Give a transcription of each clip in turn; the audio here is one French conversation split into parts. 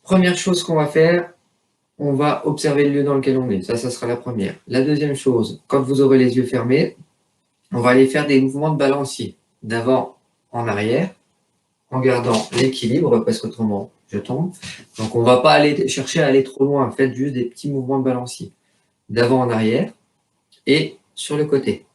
Première chose qu'on va faire, on va observer le lieu dans lequel on est. Ça sera la première. La deuxième chose, quand vous aurez les yeux fermés, on va aller faire des mouvements de balancier, d'avant en arrière, en gardant l'équilibre, parce qu'autrement, je tombe. Donc, on ne va pas aller chercher à aller trop loin. Faites juste des petits mouvements de balancier, d'avant en arrière et sur le côté.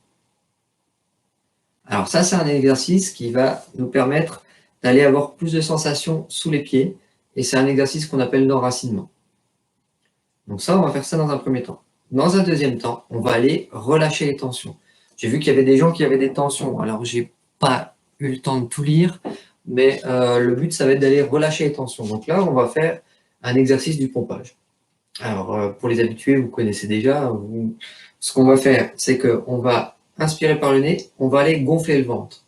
Alors ça, c'est un exercice qui va nous permettre d'aller avoir plus de sensations sous les pieds, et c'est un exercice qu'on appelle l'enracinement. Donc ça, on va faire ça dans un premier temps. Dans un deuxième temps, on va aller relâcher les tensions. J'ai vu qu'il y avait des gens qui avaient des tensions. Alors, j'ai pas eu le temps de tout lire, mais le but, ça va être d'aller relâcher les tensions. Donc là, on va faire un exercice du pompage. Alors, pour les habitués, vous connaissez déjà. Ce qu'on va faire, c'est qu'on va inspirer par le nez, on va aller gonfler le ventre.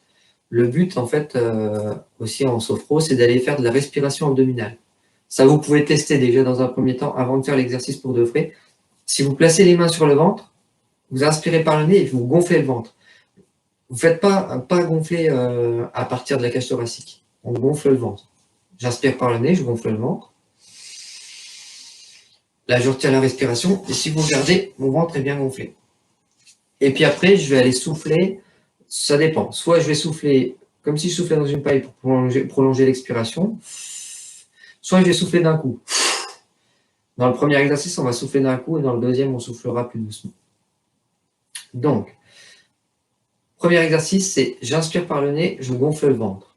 Le but, en fait, aussi en sophro, c'est d'aller faire de la respiration abdominale. Ça, vous pouvez tester déjà dans un premier temps avant de faire l'exercice pour de vrai. Si vous placez les mains sur le ventre, vous inspirez par le nez et vous gonflez le ventre. Vous ne faites pas gonfler à partir de la cage thoracique. On gonfle le ventre. J'inspire par le nez, je gonfle le ventre. Là, je retiens la respiration. Et si vous regardez, mon ventre est bien gonflé. Et puis après, je vais aller souffler. Ça dépend. Soit je vais souffler comme si je soufflais dans une paille pour prolonger l'expiration. Soit je vais souffler d'un coup. Dans le premier exercice, on va souffler d'un coup et dans le deuxième, on soufflera plus doucement. Donc, premier exercice, c'est j'inspire par le nez, je gonfle le ventre.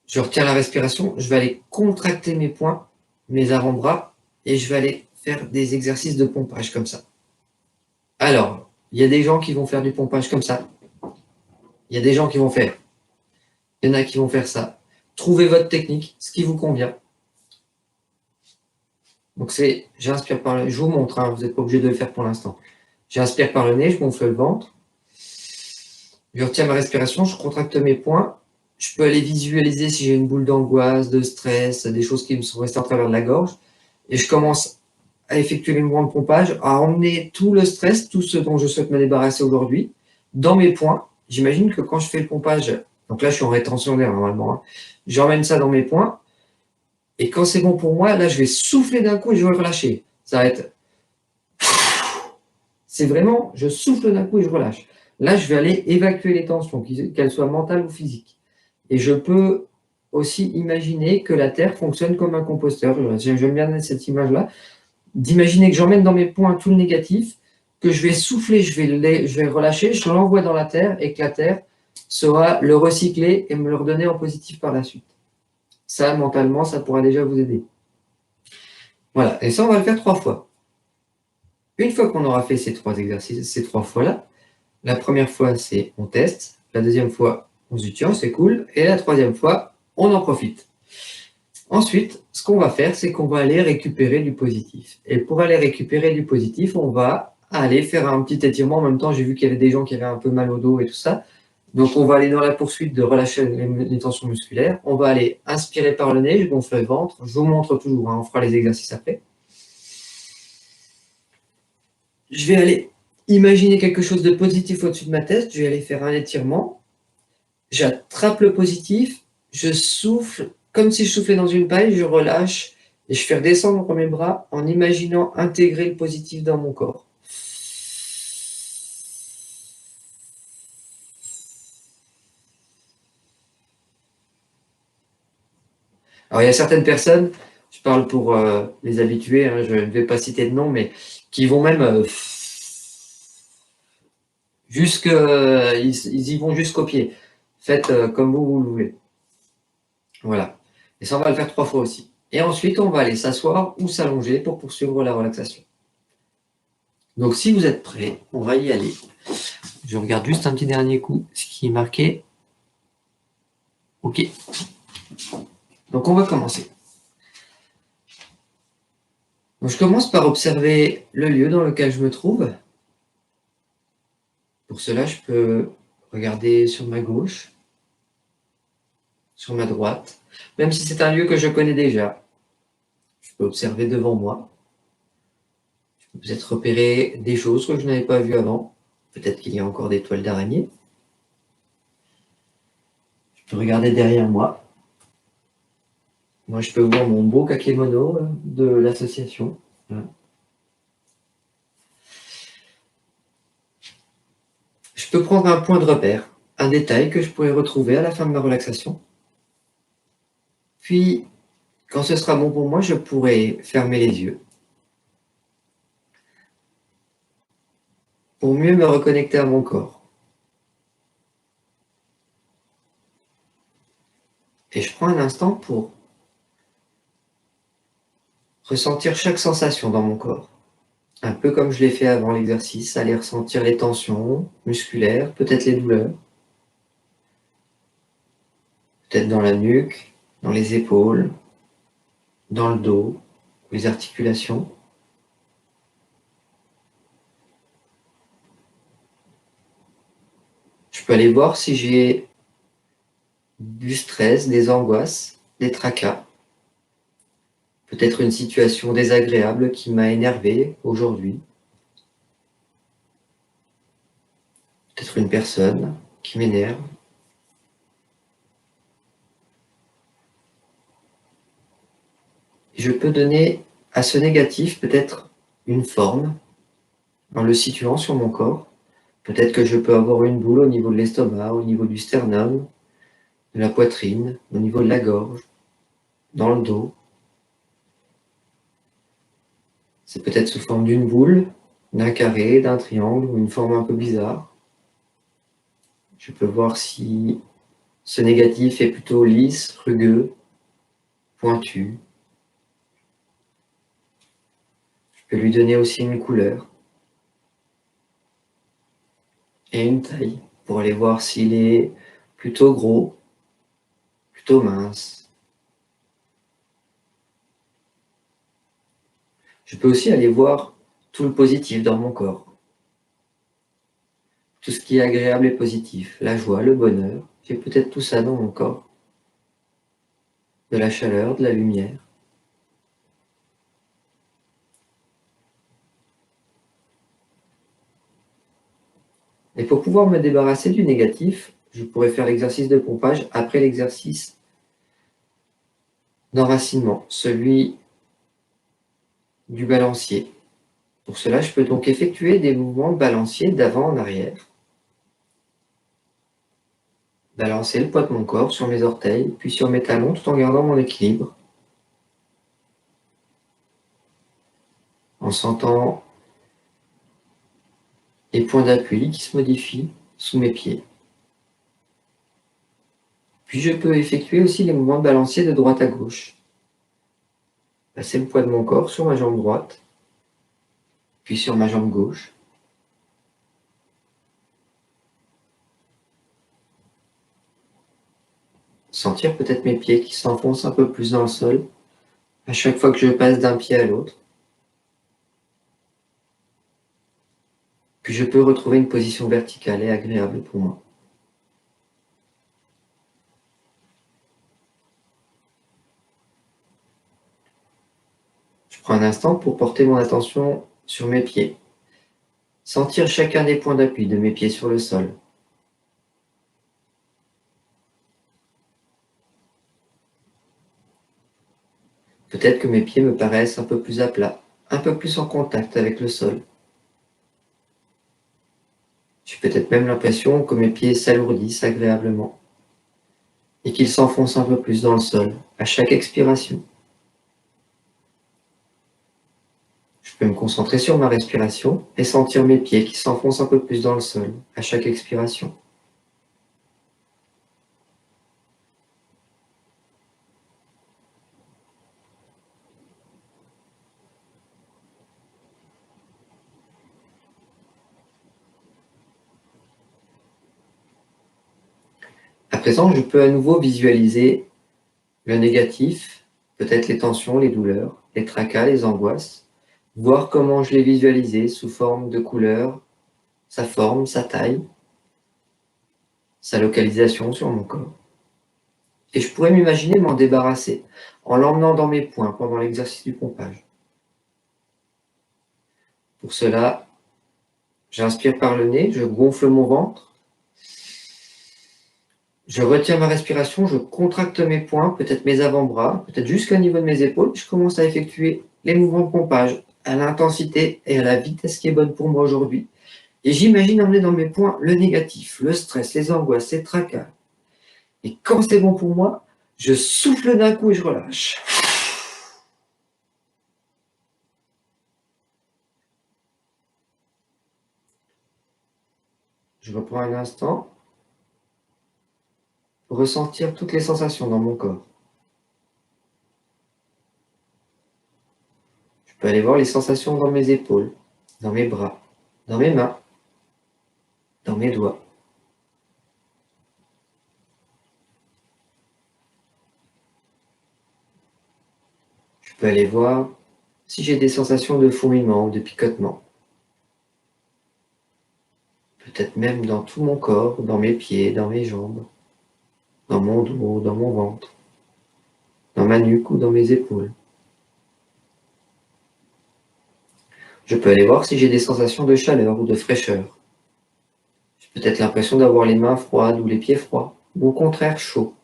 Je retiens la respiration, je vais aller contracter mes poings, mes avant-bras, et je vais aller faire des exercices de pompage comme ça. Alors, il y a des gens qui vont faire du pompage comme ça. Il y a des gens qui vont faire. Il y en a qui vont faire ça. Trouvez votre technique, ce qui vous convient. Donc c'est, j'inspire par le nez, je vous montre, hein, vous n'êtes pas obligé de le faire pour l'instant. J'inspire par le nez, je gonfle le ventre. Je retiens ma respiration, je contracte mes poings. Je peux aller visualiser si j'ai une boule d'angoisse, de stress, des choses qui me sont restées en travers de la gorge. Et je commence à effectuer les mouvements de pompage, à emmener tout le stress, tout ce dont je souhaite me débarrasser aujourd'hui, dans mes poings. J'imagine que quand je fais le pompage, donc là je suis en rétention d'air normalement, hein, j'emmène ça dans mes poings. Et quand c'est bon pour moi, là je vais souffler d'un coup et je vais relâcher. Ça va être... C'est vraiment, je souffle d'un coup et je relâche. Là, je vais aller évacuer les tensions, qu'elles soient mentales ou physiques. Et je peux aussi imaginer que la Terre fonctionne comme un composteur. J'aime bien cette image-là. D'imaginer que j'emmène dans mes poings tout le négatif, que je vais souffler, je vais relâcher, je l'envoie dans la Terre et que la Terre saura le recycler et me le redonner en positif par la suite. Ça, mentalement, ça pourra déjà vous aider. Voilà. Et ça, on va le faire 3 fois. Une fois qu'on aura fait ces 3 exercices, ces 3 fois-là, la première fois, c'est on teste. La deuxième fois, on se dit tiens, c'est cool. Et la troisième fois, on en profite. Ensuite, ce qu'on va faire, c'est qu'on va aller récupérer du positif. Et pour aller récupérer du positif, on va aller faire un petit étirement. En même temps, j'ai vu qu'il y avait des gens qui avaient un peu mal au dos et tout ça. Donc, on va aller dans la poursuite de relâcher les tensions musculaires. On va aller inspirer par le nez, je gonfle le ventre. Je vous montre toujours, hein, on fera les exercices après. Je vais aller imaginer quelque chose de positif au-dessus de ma tête. Je vais aller faire un étirement. J'attrape le positif, je souffle, comme si je soufflais dans une paille, je relâche et je fais redescendre mes bras en imaginant intégrer le positif dans mon corps. Alors il y a certaines personnes, je parle pour les habitués, hein, je ne vais pas citer de nom, mais qui vont même ils y vont jusqu'au pied. Faites comme vous le voulez. Voilà. Et ça, on va le faire 3 fois aussi. Et ensuite, on va aller s'asseoir ou s'allonger pour poursuivre la relaxation. Donc, si vous êtes prêts, on va y aller. Je regarde juste un petit dernier coup, ce qui est marqué. OK. Donc, on va commencer. Donc, je commence par observer le lieu dans lequel je me trouve. Pour cela, je peux regarder sur ma gauche, sur ma droite. Même si c'est un lieu que je connais déjà, je peux observer devant moi. Je peux peut-être repérer des choses que je n'avais pas vues avant. Peut-être qu'il y a encore des toiles d'araignée. Je peux regarder derrière moi. Moi, je peux voir mon beau kakémono de l'association. Voilà. Je peux prendre un point de repère, un détail que je pourrais retrouver à la fin de ma relaxation. Puis, quand ce sera bon pour moi, je pourrai fermer les yeux pour mieux me reconnecter à mon corps. Et je prends un instant pour ressentir chaque sensation dans mon corps. Un peu comme je l'ai fait avant l'exercice, aller ressentir les tensions musculaires, peut-être les douleurs, peut-être dans la nuque, dans les épaules, dans le dos, les articulations. Je peux aller voir si j'ai du stress, des angoisses, des tracas, peut-être une situation désagréable qui m'a énervé aujourd'hui, peut-être une personne qui m'énerve. Je peux donner à ce négatif peut-être une forme en le situant sur mon corps. Peut-être que je peux avoir une boule au niveau de l'estomac, au niveau du sternum, de la poitrine, au niveau de la gorge, dans le dos. C'est peut-être sous forme d'une boule, d'un carré, d'un triangle ou une forme un peu bizarre. Je peux voir si ce négatif est plutôt lisse, rugueux, pointu. Je peux lui donner aussi une couleur et une taille pour aller voir s'il est plutôt gros, plutôt mince. Je peux aussi aller voir tout le positif dans mon corps. Tout ce qui est agréable et positif, la joie, le bonheur, j'ai peut-être tout ça dans mon corps. De la chaleur, de la lumière. Et pour pouvoir me débarrasser du négatif, je pourrais faire l'exercice de pompage après l'exercice d'enracinement, celui du balancier. Pour cela, je peux donc effectuer des mouvements de balancier d'avant en arrière. Balancer le poids de mon corps sur mes orteils, puis sur mes talons tout en gardant mon équilibre. En sentant les points d'appui qui se modifient sous mes pieds. Puis je peux effectuer aussi les mouvements de balancier de droite à gauche. Passer le poids de mon corps sur ma jambe droite, puis sur ma jambe gauche. Sentir peut-être mes pieds qui s'enfoncent un peu plus dans le sol à chaque fois que je passe d'un pied à l'autre. Puis je peux retrouver une position verticale et agréable pour moi. Je prends un instant pour porter mon attention sur mes pieds. Sentir chacun des points d'appui de mes pieds sur le sol. Peut-être que mes pieds me paraissent un peu plus à plat, un peu plus en contact avec le sol. J'ai peut-être même l'impression que mes pieds s'alourdissent agréablement et qu'ils s'enfoncent un peu plus dans le sol à chaque expiration. Je peux me concentrer sur ma respiration et sentir mes pieds qui s'enfoncent un peu plus dans le sol à chaque expiration. À présent, je peux à nouveau visualiser le négatif, peut-être les tensions, les douleurs, les tracas, les angoisses, voir comment je l'ai visualisé sous forme de couleurs, sa forme, sa taille, sa localisation sur mon corps. Et je pourrais m'imaginer m'en débarrasser en l'emmenant dans mes poings pendant l'exercice du pompage. Pour cela, j'inspire par le nez, je gonfle mon ventre, Je retiens ma respiration, je contracte mes poings, peut-être mes avant-bras, peut-être jusqu'au niveau de mes épaules. Je commence à effectuer les mouvements de pompage à l'intensité et à la vitesse qui est bonne pour moi aujourd'hui. Et j'imagine emmener dans mes poings le négatif, le stress, les angoisses, les tracas. Et quand c'est bon pour moi, je souffle d'un coup et je relâche. Je reprends un instant pour ressentir toutes les sensations dans mon corps. Je peux aller voir les sensations dans mes épaules, dans mes bras, dans mes mains, dans mes doigts. Je peux aller voir si j'ai des sensations de fourmillement ou de picotement. Peut-être même dans tout mon corps, dans mes pieds, dans mes jambes, dans mon dos, dans mon ventre, dans ma nuque ou dans mes épaules. Je peux aller voir si j'ai des sensations de chaleur ou de fraîcheur. J'ai peut-être l'impression d'avoir les mains froides ou les pieds froids, ou au contraire chauds.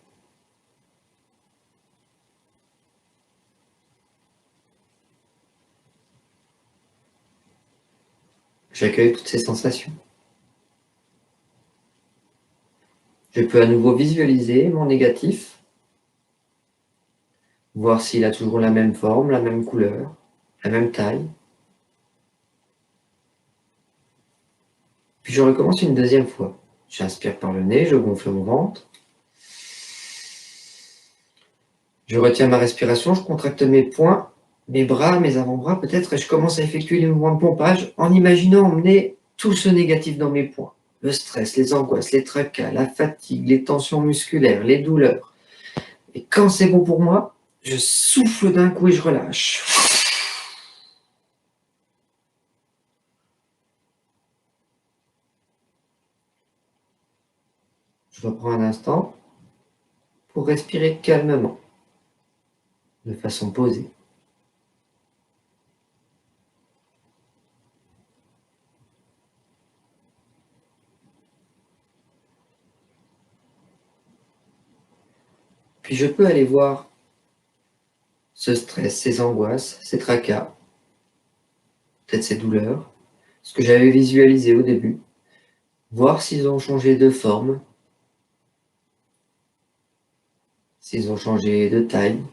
J'accueille toutes ces sensations. Je peux à nouveau visualiser mon négatif, voir s'il a toujours la même forme, la même couleur, la même taille. Puis je recommence une deuxième fois. J'inspire par le nez, je gonfle mon ventre. Je retiens ma respiration, je contracte mes poings, mes bras, mes avant-bras peut-être, et je commence à effectuer les mouvements de pompage en imaginant emmener tout ce négatif dans mes poings. Le stress, les angoisses, les tracas, la fatigue, les tensions musculaires, les douleurs. Et quand c'est bon pour moi, je souffle d'un coup et je relâche. Je reprends un instant pour respirer calmement, de façon posée. Puis je peux aller voir ce stress, ces angoisses, ces tracas, peut-être ces douleurs, ce que j'avais visualisé au début, voir s'ils ont changé de forme, s'ils ont changé de taille,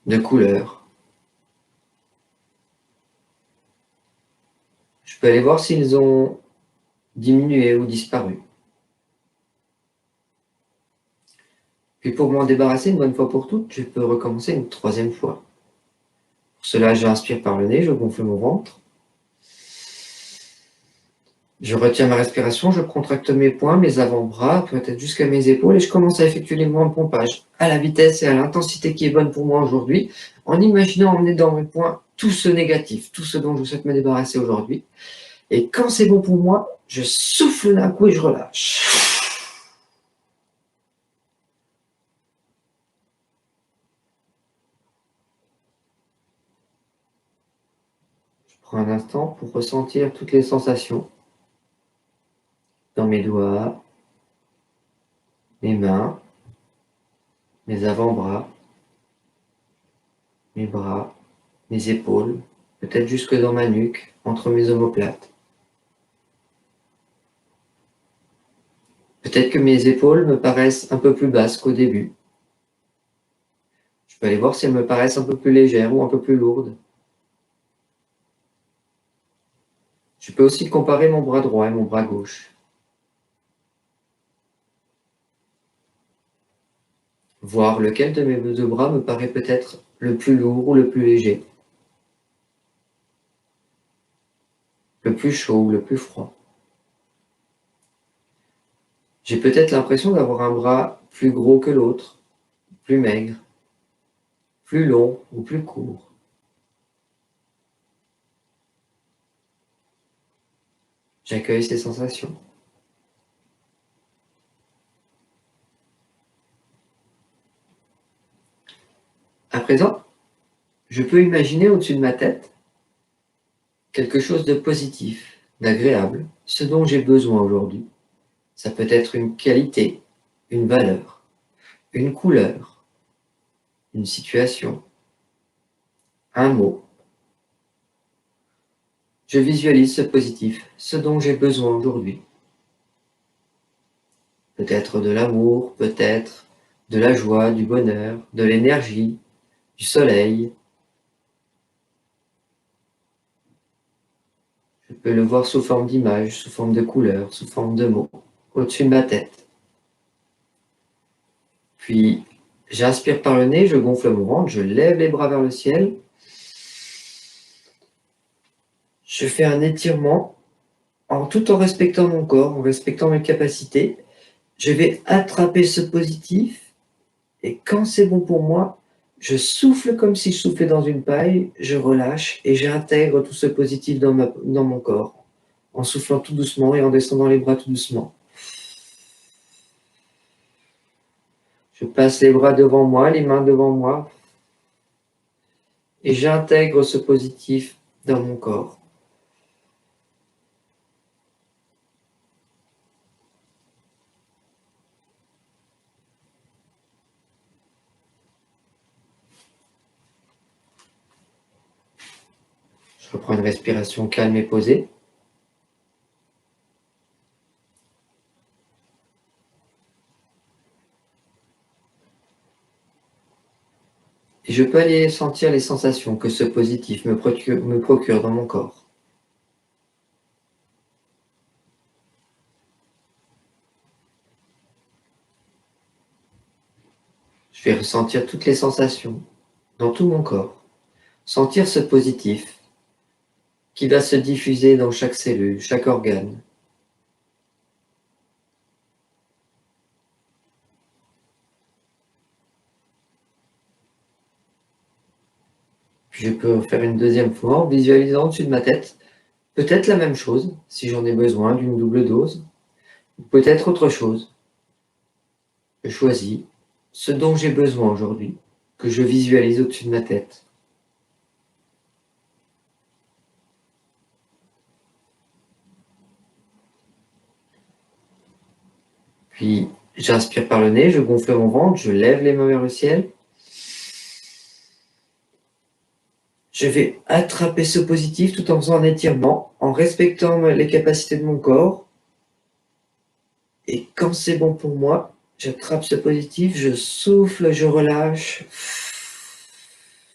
de couleur. Je peux aller voir s'ils ont diminué ou disparu. Puis pour m'en débarrasser une bonne fois pour toutes, je peux recommencer une troisième fois. Pour cela, j'inspire par le nez, je gonfle mon ventre. Je retiens ma respiration, je contracte mes poings, mes avant-bras, peut-être jusqu'à mes épaules, et je commence à effectuer les mouvements de pompage à la vitesse et à l'intensité qui est bonne pour moi aujourd'hui, en imaginant emmener dans mes poings tout ce négatif, tout ce dont je souhaite me débarrasser aujourd'hui. Et quand c'est bon pour moi, je souffle d'un coup et je relâche. Je prends un instant pour ressentir toutes les sensations dans mes doigts, mes mains, mes avant-bras, mes bras, mes épaules, peut-être jusque dans ma nuque, entre mes omoplates. Peut-être que mes épaules me paraissent un peu plus basses qu'au début. Je peux aller voir si elles me paraissent un peu plus légères ou un peu plus lourdes. Je peux aussi comparer mon bras droit et mon bras gauche. Voir lequel de mes deux bras me paraît peut-être le plus lourd ou le plus léger, le plus chaud ou le plus froid. J'ai peut-être l'impression d'avoir un bras plus gros que l'autre, plus maigre, plus long ou plus court. J'accueille ces sensations. À présent, je peux imaginer au-dessus de ma tête quelque chose de positif, d'agréable, ce dont j'ai besoin aujourd'hui. Ça peut être une qualité, une valeur, une couleur, une situation, un mot. Je visualise ce positif, ce dont j'ai besoin aujourd'hui. Peut-être de l'amour, peut-être de la joie, du bonheur, de l'énergie, du soleil. Je peux le voir sous forme d'image, sous forme de couleur, sous forme de mots, au-dessus de ma tête. Puis, j'inspire par le nez, je gonfle mon ventre, je lève les bras vers le ciel. Je fais un étirement tout en respectant mon corps, en respectant mes capacités. Je vais attraper ce positif et quand c'est bon pour moi, je souffle comme si je soufflais dans une paille, je relâche et j'intègre tout ce positif dans mon corps, en soufflant tout doucement et en descendant les bras tout doucement. Je passe les bras devant moi, les mains devant moi et j'intègre ce positif dans mon corps. Je reprends une respiration calme et posée. Et je peux aller sentir les sensations que ce positif me procure dans mon corps. Je vais ressentir toutes les sensations dans tout mon corps. Sentir ce positif qui va se diffuser dans chaque cellule, chaque organe. Puis je peux faire une deuxième fois en visualisant au-dessus de ma tête, peut-être la même chose, si j'en ai besoin d'une double dose, ou peut-être autre chose. Je choisis ce dont j'ai besoin aujourd'hui, que je visualise au-dessus de ma tête. Puis j'inspire par le nez, je gonfle mon ventre, je lève les mains vers le ciel. Je vais attraper ce positif tout en faisant un étirement, en respectant les capacités de mon corps. Et quand c'est bon pour moi, j'attrape ce positif, je souffle, je relâche.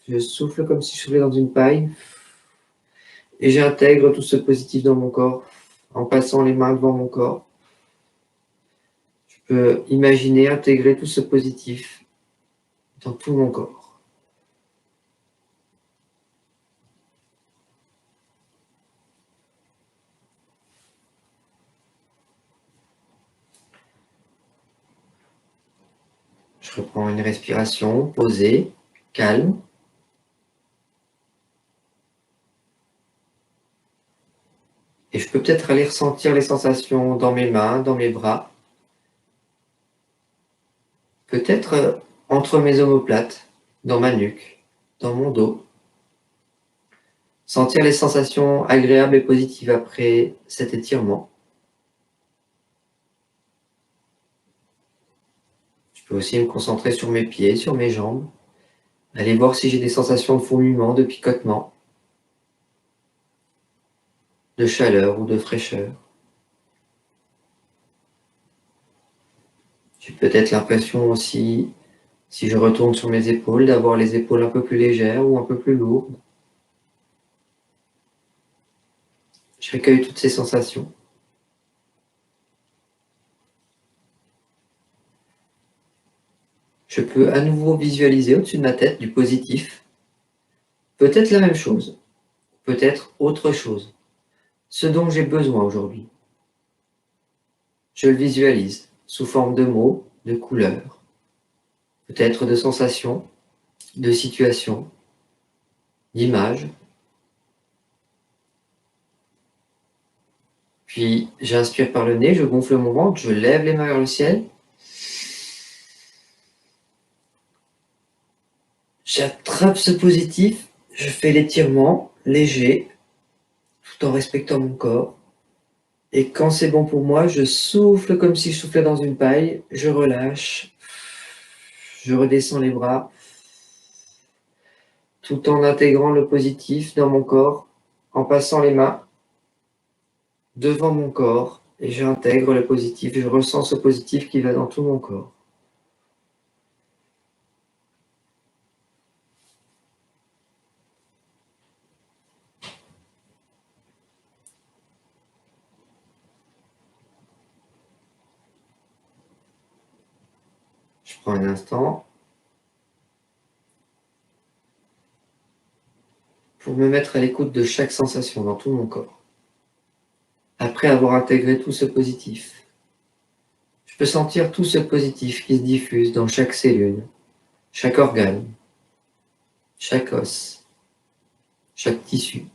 Je souffle comme si je soufflais dans une paille. Et j'intègre tout ce positif dans mon corps en passant les mains devant mon corps. Je peux imaginer intégrer tout ce positif dans tout mon corps. Je reprends une respiration posée, calme. Et je peux peut-être aller ressentir les sensations dans mes mains, dans mes bras. Peut-être entre mes omoplates, dans ma nuque, dans mon dos. Sentir les sensations agréables et positives après cet étirement. Je peux aussi me concentrer sur mes pieds, sur mes jambes. Aller voir si j'ai des sensations de fourmillement, de picotement, de chaleur ou de fraîcheur. J'ai peut-être l'impression aussi, si je retourne sur mes épaules, d'avoir les épaules un peu plus légères ou un peu plus lourdes. J'accueille toutes ces sensations. Je peux à nouveau visualiser au-dessus de ma tête du positif. Peut-être la même chose, peut-être autre chose, ce dont j'ai besoin aujourd'hui. Je le visualise sous forme de mots, de couleurs, peut-être de sensations, de situations, d'images. Puis j'inspire par le nez, je gonfle mon ventre, je lève les mains vers le ciel. J'attrape ce positif, je fais l'étirement léger, tout en respectant mon corps. Et quand c'est bon pour moi, je souffle comme si je soufflais dans une paille, je relâche, je redescends les bras, tout en intégrant le positif dans mon corps, en passant les mains devant mon corps, et j'intègre le positif, je ressens ce positif qui va dans tout mon corps. Je prends un instant pour me mettre à l'écoute de chaque sensation dans tout mon corps. Après avoir intégré tout ce positif, je peux sentir tout ce positif qui se diffuse dans chaque cellule, chaque organe, chaque os, chaque tissu.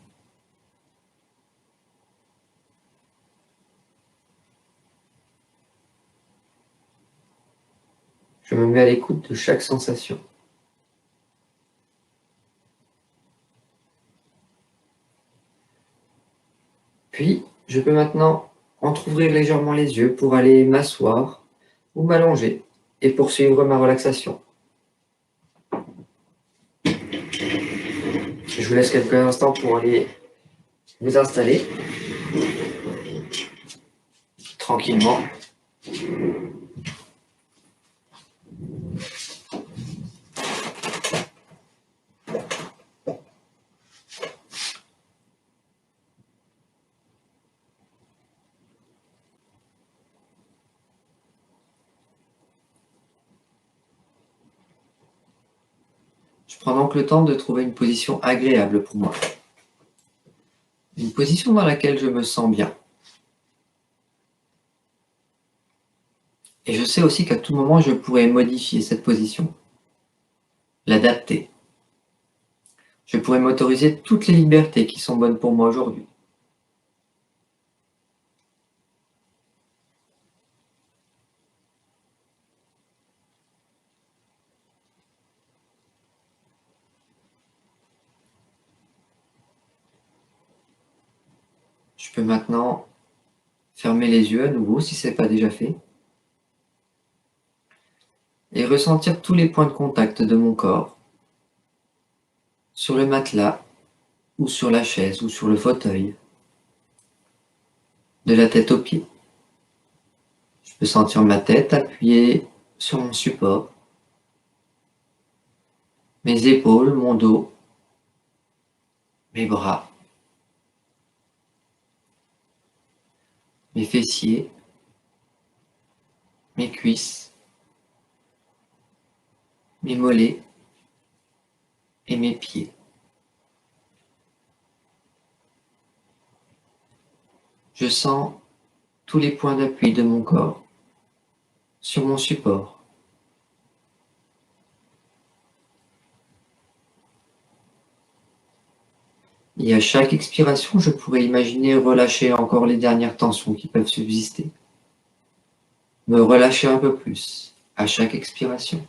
Je me mets à l'écoute de chaque sensation. Puis, je peux maintenant entrouvrir légèrement les yeux pour aller m'asseoir ou m'allonger et poursuivre ma relaxation. Je vous laisse quelques instants pour aller vous installer tranquillement. Je prends donc le temps de trouver une position agréable pour moi. Une position dans laquelle je me sens bien. Et je sais aussi qu'à tout moment, je pourrais modifier cette position, l'adapter. Je pourrais m'autoriser toutes les libertés qui sont bonnes pour moi aujourd'hui. Je peux maintenant fermer les yeux à nouveau si ce n'est pas déjà fait et ressentir tous les points de contact de mon corps sur le matelas ou sur la chaise ou sur le fauteuil, de la tête aux pieds. Je peux sentir ma tête appuyée sur mon support, mes épaules, mon dos, mes bras, mes fessiers, mes cuisses, mes mollets et mes pieds. Je sens tous les points d'appui de mon corps sur mon support. Et à chaque expiration, je pourrais imaginer relâcher encore les dernières tensions qui peuvent subsister. Me relâcher un peu plus à chaque expiration.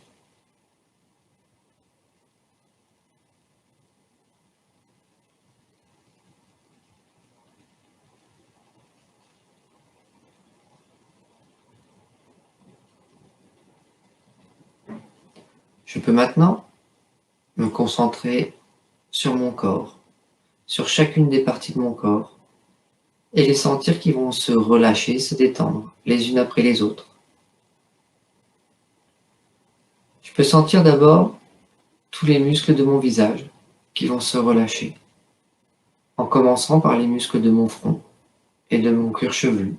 Je peux maintenant me concentrer sur mon corps, sur chacune des parties de mon corps, et les sentir qui vont se relâcher, se détendre, les unes après les autres. Je peux sentir d'abord tous les muscles de mon visage qui vont se relâcher, en commençant par les muscles de mon front et de mon cuir chevelu.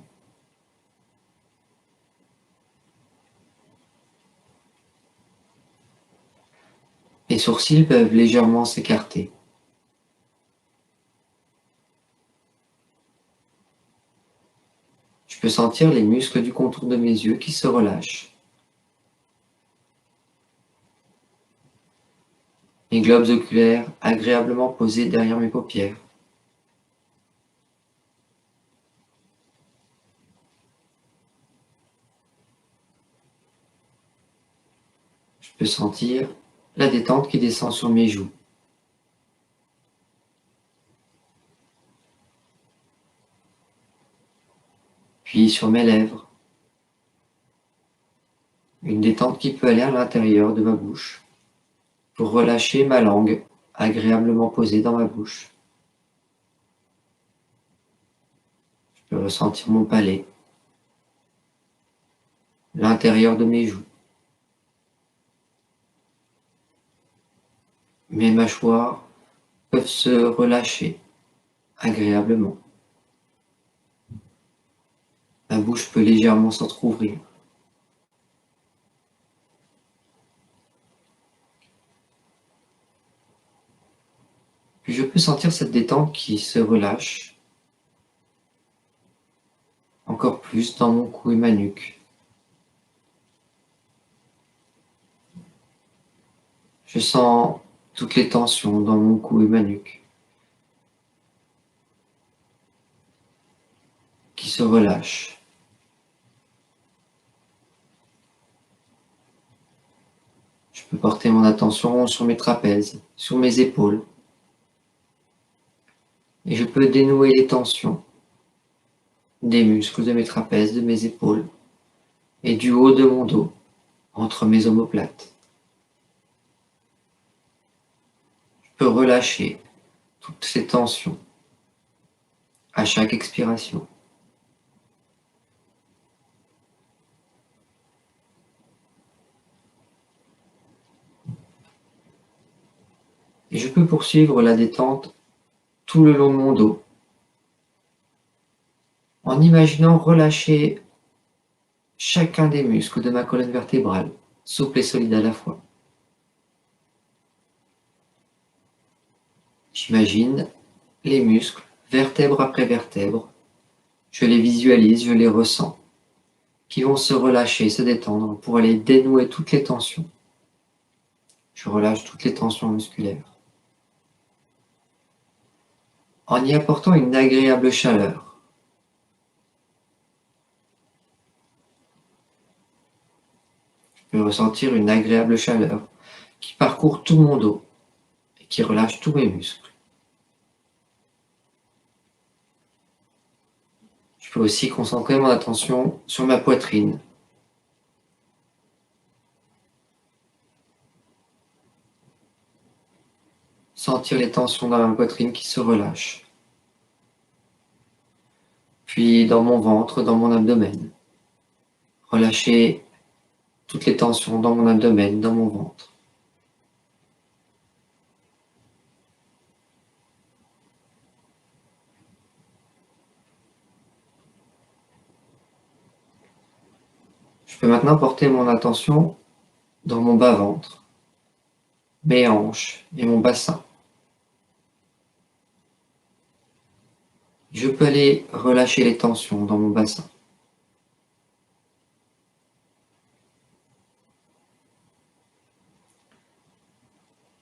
Mes sourcils peuvent légèrement s'écarter. Je peux sentir les muscles du contour de mes yeux qui se relâchent. Mes globes oculaires agréablement posés derrière mes paupières. Je peux sentir la détente qui descend sur mes joues. puis sur mes lèvres. Une détente qui peut aller à l'intérieur de ma bouche pour relâcher ma langue agréablement posée dans ma bouche. Je peux ressentir mon palais, l'intérieur de mes joues, mes mâchoires peuvent se relâcher agréablement. Ma bouche peut légèrement s'entrouvrir. Puis je peux sentir cette détente qui se relâche encore plus dans mon cou et ma nuque. Je sens toutes les tensions dans mon cou et ma nuque qui se relâchent. Je peux porter mon attention sur mes trapèzes, sur mes épaules. Et je peux dénouer les tensions des muscles de mes trapèzes, de mes épaules et du haut de mon dos, entre mes omoplates. Je peux relâcher toutes ces tensions à chaque expiration. Et je peux poursuivre la détente tout le long de mon dos, en imaginant relâcher chacun des muscles de ma colonne vertébrale, souple et solide à la fois. J'imagine les muscles, vertèbre après vertèbre, je les visualise, je les ressens, qui vont se relâcher, se détendre pour aller dénouer toutes les tensions. Je relâche toutes les tensions musculaires, en y apportant une agréable chaleur. Je peux ressentir une agréable chaleur qui parcourt tout mon dos et qui relâche tous mes muscles. Je peux aussi concentrer mon attention sur ma poitrine. Sentir les tensions dans ma poitrine qui se relâchent. Puis dans mon ventre, dans mon abdomen. Relâcher toutes les tensions dans mon abdomen, dans mon ventre. Je peux maintenant porter mon attention dans mon bas-ventre, mes hanches et mon bassin. Je peux aller relâcher les tensions dans mon bassin.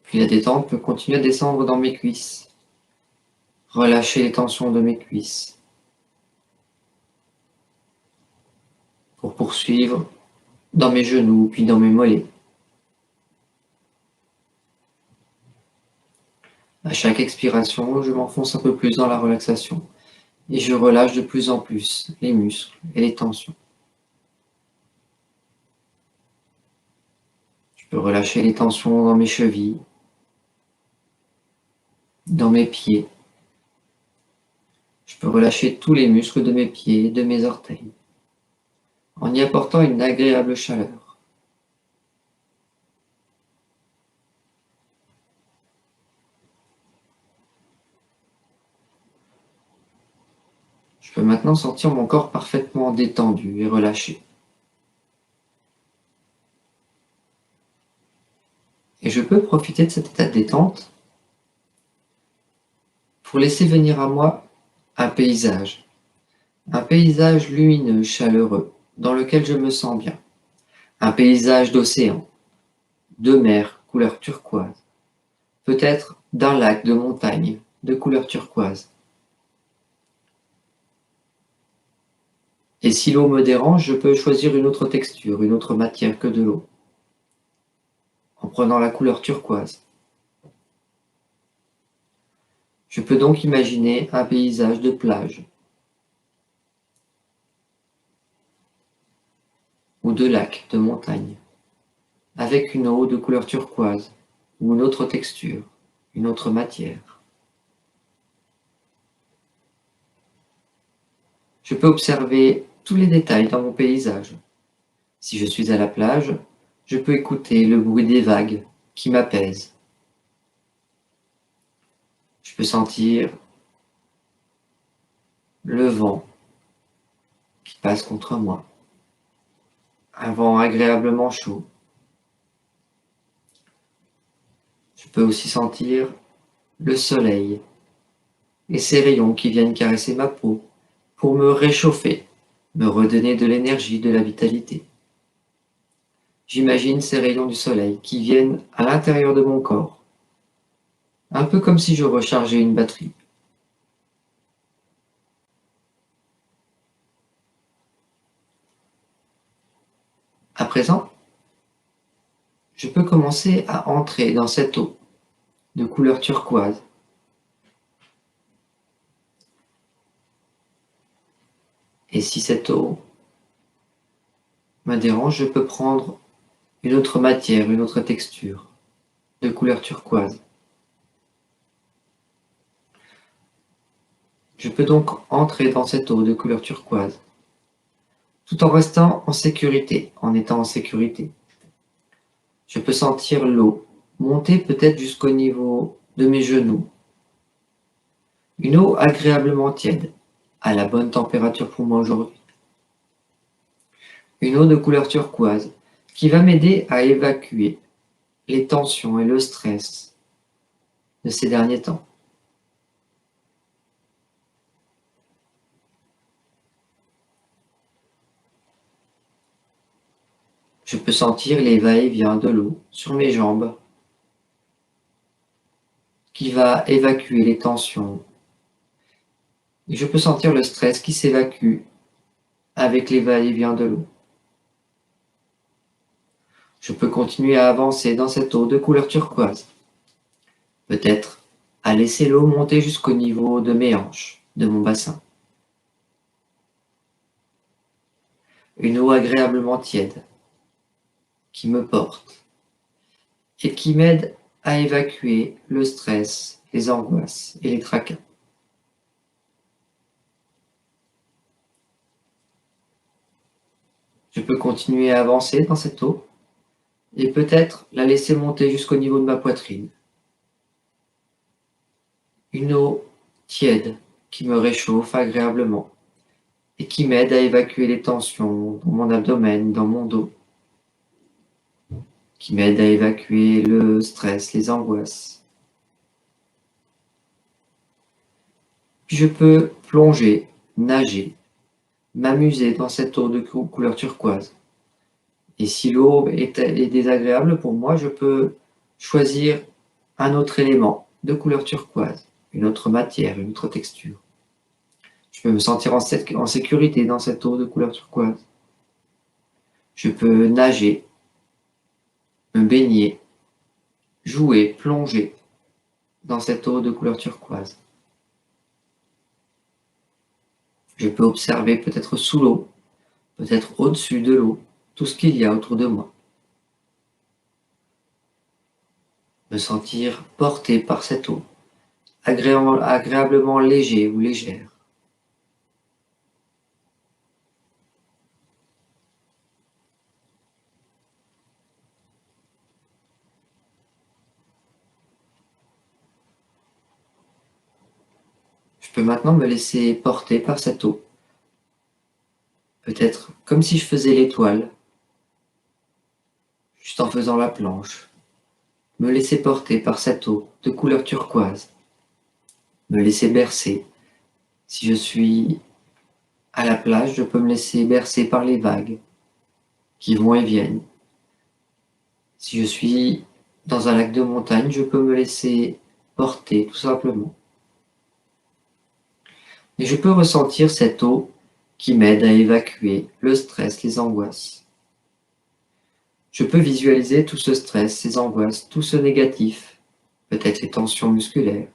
Puis la détente peut continuer à descendre dans mes cuisses. Relâcher les tensions de mes cuisses. Pour poursuivre dans mes genoux, puis dans mes mollets. À chaque expiration, je m'enfonce un peu plus dans la relaxation et je relâche de plus en plus les muscles et les tensions. Je peux relâcher les tensions dans mes chevilles, dans mes pieds. Je peux relâcher tous les muscles de mes pieds et de mes orteils, en y apportant une agréable chaleur. Je peux maintenant sentir mon corps parfaitement détendu et relâché. Et je peux profiter de cet état de détente pour laisser venir à moi un paysage lumineux, chaleureux, dans lequel je me sens bien. Un paysage d'océan, de mer, couleur turquoise, peut-être d'un lac de montagne, de couleur turquoise. Et si l'eau me dérange, je peux choisir une autre texture, une autre matière que de l'eau, en prenant la couleur turquoise. Je peux donc imaginer un paysage de plage, ou de lac, de montagne, avec une eau de couleur turquoise ou une autre texture, une autre matière. Je peux observer tous les détails dans mon paysage. Si je suis à la plage, je peux écouter le bruit des vagues qui m'apaise. Je peux sentir le vent qui passe contre moi, un vent agréablement chaud. Je peux aussi sentir le soleil et ses rayons qui viennent caresser ma peau pour me réchauffer, me redonner de l'énergie, de la vitalité. J'imagine ces rayons du soleil qui viennent à l'intérieur de mon corps, un peu comme si je rechargeais une batterie. À présent, je peux commencer à entrer dans cette eau de couleur turquoise. Et si cette eau me dérange, je peux prendre une autre matière, une autre texture de couleur turquoise. Je peux donc entrer dans cette eau de couleur turquoise, tout en restant en sécurité, en étant en sécurité. Je peux sentir l'eau monter peut-être jusqu'au niveau de mes genoux. Une eau agréablement tiède, à la bonne température pour moi aujourd'hui. Une eau de couleur turquoise qui va m'aider à évacuer les tensions et le stress de ces derniers temps. Je peux sentir les va-et-vient de l'eau sur mes jambes qui va évacuer les tensions. Et je peux sentir le stress qui s'évacue avec les va-et-vient de l'eau. Je peux continuer à avancer dans cette eau de couleur turquoise. Peut-être à laisser l'eau monter jusqu'au niveau de mes hanches, de mon bassin. Une eau agréablement tiède qui me porte et qui m'aide à évacuer le stress, les angoisses et les tracas. Je peux continuer à avancer dans cette eau et peut-être la laisser monter jusqu'au niveau de ma poitrine. Une eau tiède qui me réchauffe agréablement et qui m'aide à évacuer les tensions dans mon abdomen, dans mon dos, qui m'aide à évacuer le stress, les angoisses. Puis je peux plonger, nager, m'amuser dans cette eau de couleur turquoise. Et si l'eau est désagréable pour moi, je peux choisir un autre élément de couleur turquoise, une autre matière, une autre texture. Je peux me sentir en sécurité dans cette eau de couleur turquoise. Je peux nager, me baigner, jouer, plonger dans cette eau de couleur turquoise. Je peux observer peut-être sous l'eau, peut-être au-dessus de l'eau, tout ce qu'il y a autour de moi. Me sentir porté par cette eau, agréablement léger ou légère. Je peux maintenant me laisser porter par cette eau. Peut-être comme si je faisais l'étoile, juste en faisant la planche. Me laisser porter par cette eau de couleur turquoise. Me laisser bercer. Si je suis à la plage, je peux me laisser bercer par les vagues qui vont et viennent. Si je suis dans un lac de montagne, je peux me laisser porter tout simplement. Et je peux ressentir cette eau qui m'aide à évacuer le stress, les angoisses. Je peux visualiser tout ce stress, ces angoisses, tout ce négatif, peut-être les tensions musculaires,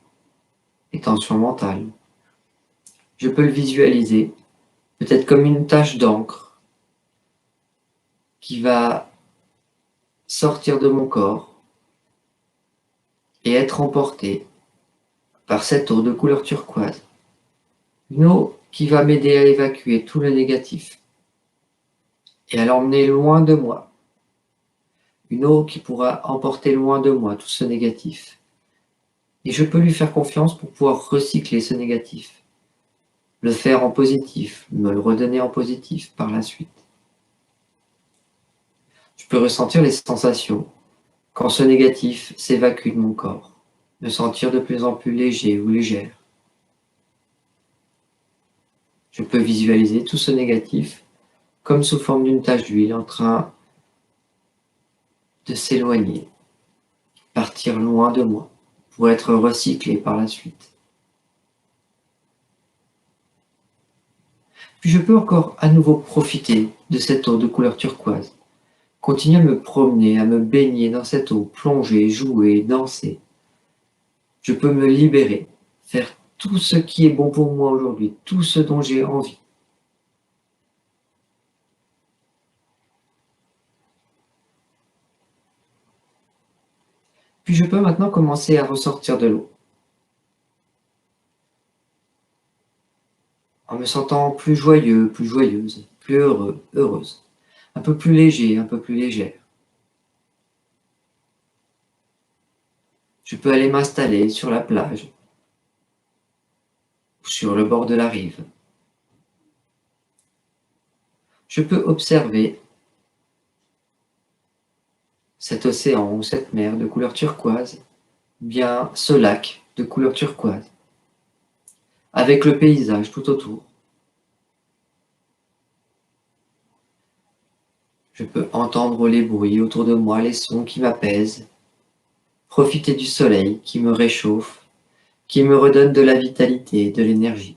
les tensions mentales. Je peux le visualiser, peut-être comme une tache d'encre qui va sortir de mon corps et être emportée par cette eau de couleur turquoise. Une eau qui va m'aider à évacuer tout le négatif et à l'emmener loin de moi. Une eau qui pourra emporter loin de moi tout ce négatif. Et je peux lui faire confiance pour pouvoir recycler ce négatif, le faire en positif, me le redonner en positif par la suite. Je peux ressentir les sensations quand ce négatif s'évacue de mon corps, me sentir de plus en plus léger ou légère. Je peux visualiser tout ce négatif comme sous forme d'une tache d'huile en train de s'éloigner, partir loin de moi, pour être recyclé par la suite. Puis je peux encore à nouveau profiter de cette eau de couleur turquoise, continuer à me promener, à me baigner dans cette eau, plonger, jouer, danser. Je peux me libérer, faire tout ce qui est bon pour moi aujourd'hui, tout ce dont j'ai envie. Puis je peux maintenant commencer à ressortir de l'eau, en me sentant plus joyeux, plus joyeuse, plus heureux, heureuse, un peu plus léger, un peu plus légère. Je peux aller m'installer sur la plage ou sur le bord de la rive. Je peux observer cet océan ou cette mer de couleur turquoise, bien ce lac de couleur turquoise, avec le paysage tout autour. Je peux entendre les bruits autour de moi, les sons qui m'apaisent, profiter du soleil qui me réchauffe, qui me redonne de la vitalité et de l'énergie.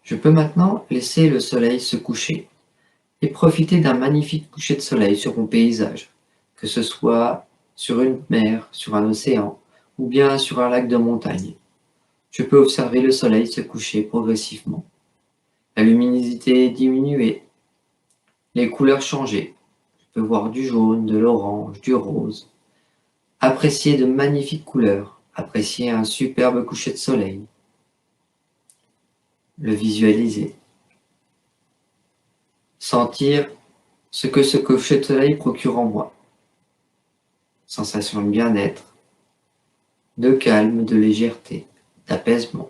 Je peux maintenant laisser le soleil se coucher et profiter d'un magnifique coucher de soleil sur mon paysage, que ce soit sur une mer, sur un océan ou bien sur un lac de montagne. Je peux observer le soleil se coucher progressivement, la luminosité diminuer, les couleurs changer. Je peux voir du jaune, de l'orange, du rose, apprécier de magnifiques couleurs, apprécier un superbe coucher de soleil, le visualiser, sentir ce que ce coucher de soleil procure en moi. Sensation de bien-être, de calme, de légèreté, d'apaisement.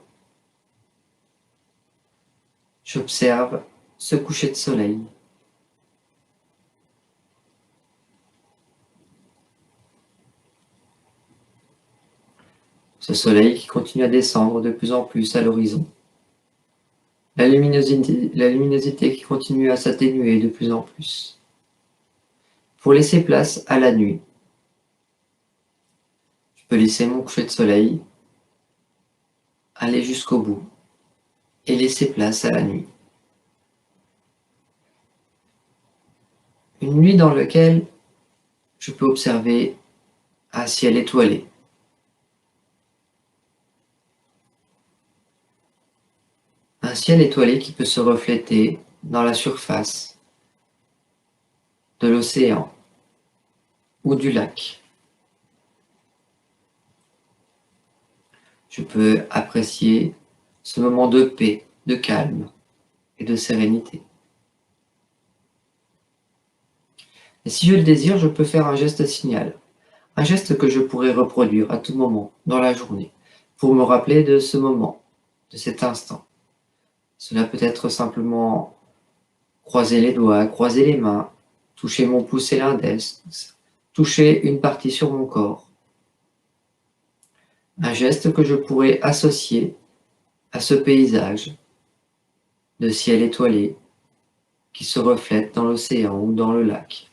J'observe ce coucher de soleil. Ce soleil qui continue à descendre de plus en plus à l'horizon. La luminosité qui continue à s'atténuer de plus en plus. Pour laisser place à la nuit. Je peux laisser mon coucher de soleil aller jusqu'au bout et laisser place à la nuit. Une nuit dans laquelle je peux observer un ciel étoilé. Un ciel étoilé qui peut se refléter dans la surface de l'océan ou du lac. Je peux apprécier ce moment de paix, de calme et de sérénité. Et si je le désire, je peux faire un geste signal, un geste que je pourrais reproduire à tout moment dans la journée, pour me rappeler de ce moment, de cet instant. Cela peut être simplement croiser les doigts, croiser les mains, toucher mon pouce et l'index, toucher une partie sur mon corps. Un geste que je pourrais associer à ce paysage de ciel étoilé qui se reflète dans l'océan ou dans le lac.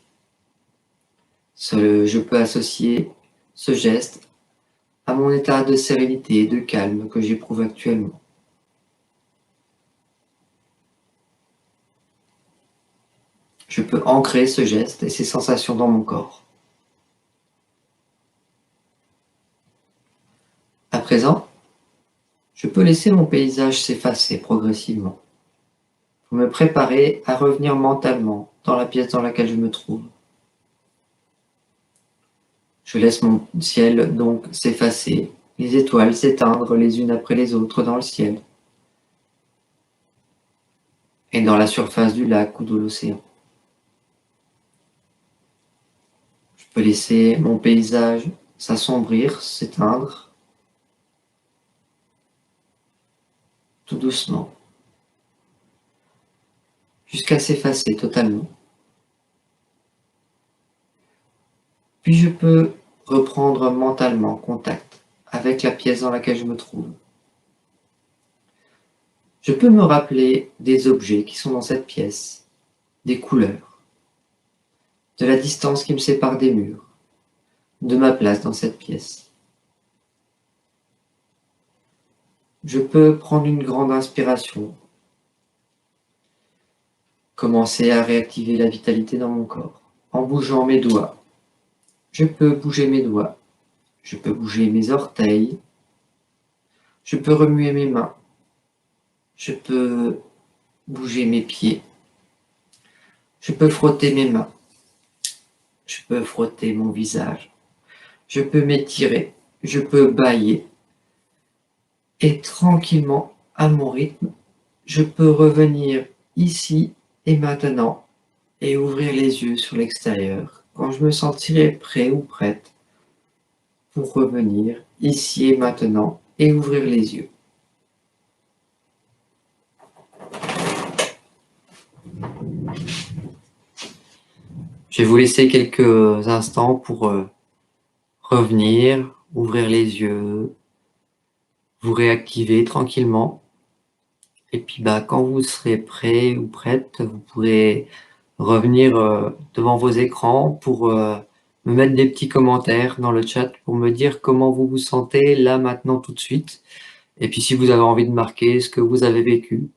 Je peux associer ce geste à mon état de sérénité et de calme que j'éprouve actuellement. Je peux ancrer ce geste et ces sensations dans mon corps. À présent, je peux laisser mon paysage s'effacer progressivement pour me préparer à revenir mentalement dans la pièce dans laquelle je me trouve. Je laisse mon ciel donc s'effacer, les étoiles s'éteindre les unes après les autres dans le ciel et dans la surface du lac ou de l'océan. Je peux laisser mon paysage s'assombrir, s'éteindre, tout doucement, jusqu'à s'effacer totalement. Puis je peux reprendre mentalement contact avec la pièce dans laquelle je me trouve. Je peux me rappeler des objets qui sont dans cette pièce, des couleurs, de la distance qui me sépare des murs, de ma place dans cette pièce. Je peux prendre une grande inspiration, commencer à réactiver la vitalité dans mon corps en bougeant mes doigts. Je peux bouger mes doigts, je peux bouger mes orteils, je peux remuer mes mains, je peux bouger mes pieds, je peux frotter mes mains, je peux frotter mon visage, je peux m'étirer, je peux bâiller. Et tranquillement, à mon rythme, je peux revenir ici et maintenant et ouvrir les yeux sur l'extérieur quand je me sentirai prêt ou prête pour revenir ici et maintenant et ouvrir les yeux. Je vais vous laisser quelques instants pour revenir, ouvrir les yeux, vous réactiver tranquillement. Et puis quand vous serez prêt ou prête, vous pourrez revenir devant vos écrans pour me mettre des petits commentaires dans le chat pour me dire comment vous vous sentez là, maintenant, tout de suite. Et puis si vous avez envie de marquer ce que vous avez vécu,